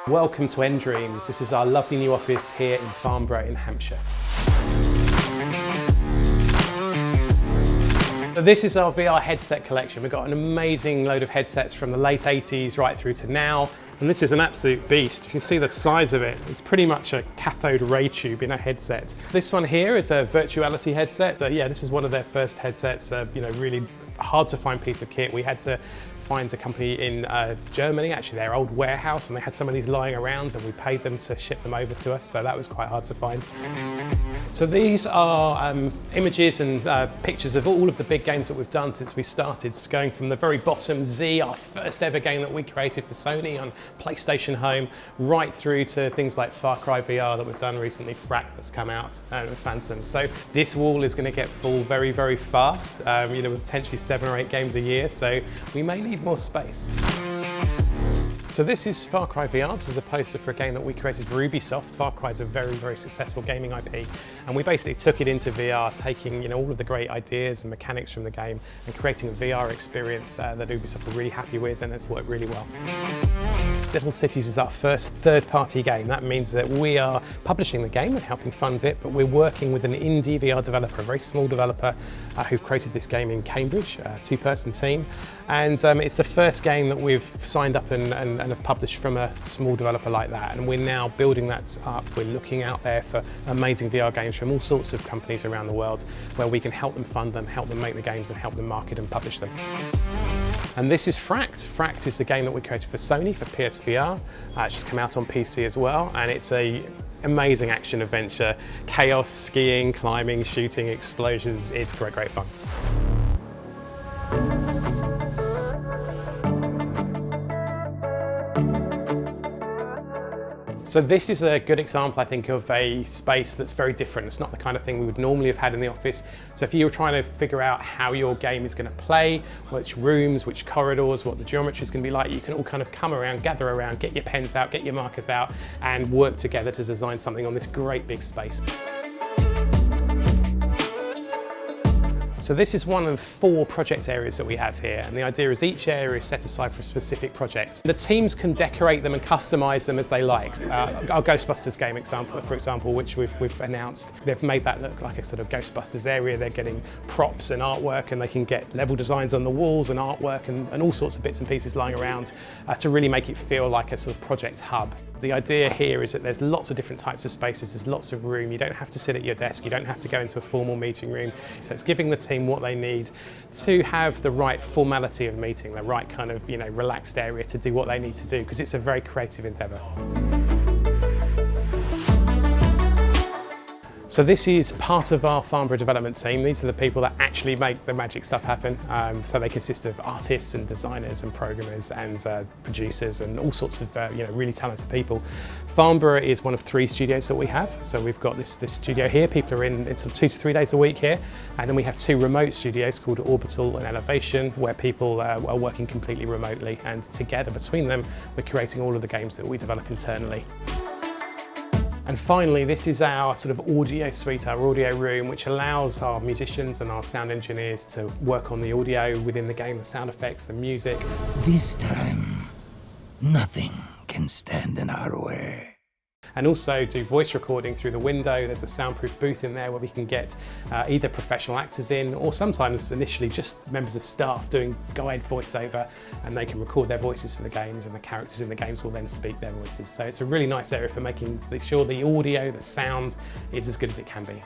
Welcome to nDreams. This is our lovely new office here in Farnborough in Hampshire. So this is our VR headset collection. We've got an amazing load of headsets from the late 80s right through to now. And this is an absolute beast. You can see the size of it. It's pretty much a cathode ray tube in a headset. This one here is a virtuality headset. So yeah, this is one of their first headsets, really hard to find piece of kit. We had to find a company in Germany, actually their old warehouse, and they had some of these lying around and we paid them to ship them over to us, so that was quite hard to find. So these are images and pictures of all of the big games that we've done since we started, going from the very bottom, Z, our first ever game that we created for Sony on PlayStation Home, right through to things like Far Cry VR that we've done recently, Frack that's come out, and Phantom. So this wall is going to get full very, very fast, with potentially 7 or 8 games a year, so we may need more space. So this is Far Cry VR. This is a poster for a game that we created for Ubisoft. Far Cry is a very, very successful gaming IP, and we basically took it into VR, taking all of the great ideas and mechanics from the game and creating a VR experience that Ubisoft were really happy with, and it's worked really well. Little Cities is our first third-party game. That means that we are publishing the game and helping fund it, but we're working with an indie VR developer, a very small developer who've created this game in Cambridge, a 2-person team. And it's the first game that we've signed up and have published from a small developer like that. And we're now building that up. We're looking out there for amazing VR games from all sorts of companies around the world where we can help them fund them, help them make the games, and help them market and publish them. And this is Fracked. Fracked is the game that we created for Sony, for PSVR. It's just come out on PC as well, and it's an amazing action adventure. Chaos, skiing, climbing, shooting, explosions. It's great, great fun. So this is a good example, I think, of a space that's very different. It's not the kind of thing we would normally have had in the office. So if you were trying to figure out how your game is going to play, which rooms, which corridors, what the geometry is going to be like, you can all kind of come around, gather around, get your pens out, get your markers out, and work together to design something on this great big space. So this is one of 4 project areas that we have here, and the idea is each area is set aside for a specific project. The teams can decorate them and customize them as they like. Our Ghostbusters game example, for example, which we've announced, they've made that look like a sort of Ghostbusters area. They're getting props and artwork, and they can get level designs on the walls and artwork and all sorts of bits and pieces lying around to really make it feel like a sort of project hub. The idea here is that there's lots of different types of spaces, there's lots of room, you don't have to sit at your desk, you don't have to go into a formal meeting room. So it's giving the team what they need to have the right formality of meeting, the right kind of relaxed area to do what they need to do, because it's a very creative endeavour. So this is part of our Farnborough development team. These are the people that actually make the magic stuff happen. So they consist of artists and designers and programmers and producers and all sorts of really talented people. Farnborough is one of 3 studios that we have. So we've got this studio here. People are in sort of 2 to 3 days a week here. And then we have 2 remote studios called Orbital and Elevation, where people are working completely remotely. And together between them, we're creating all of the games that we develop internally. And finally, this is our sort of audio suite, our audio room, which allows our musicians and our sound engineers to work on the audio within the game, the sound effects, the music. This time, nothing can stand in our way. And also do voice recording through the window. There's a soundproof booth in there where we can get either professional actors in, or sometimes initially just members of staff doing guide voiceover, and they can record their voices for the games, and the characters in the games will then speak their voices. So it's a really nice area for making sure the audio, the sound is as good as it can be.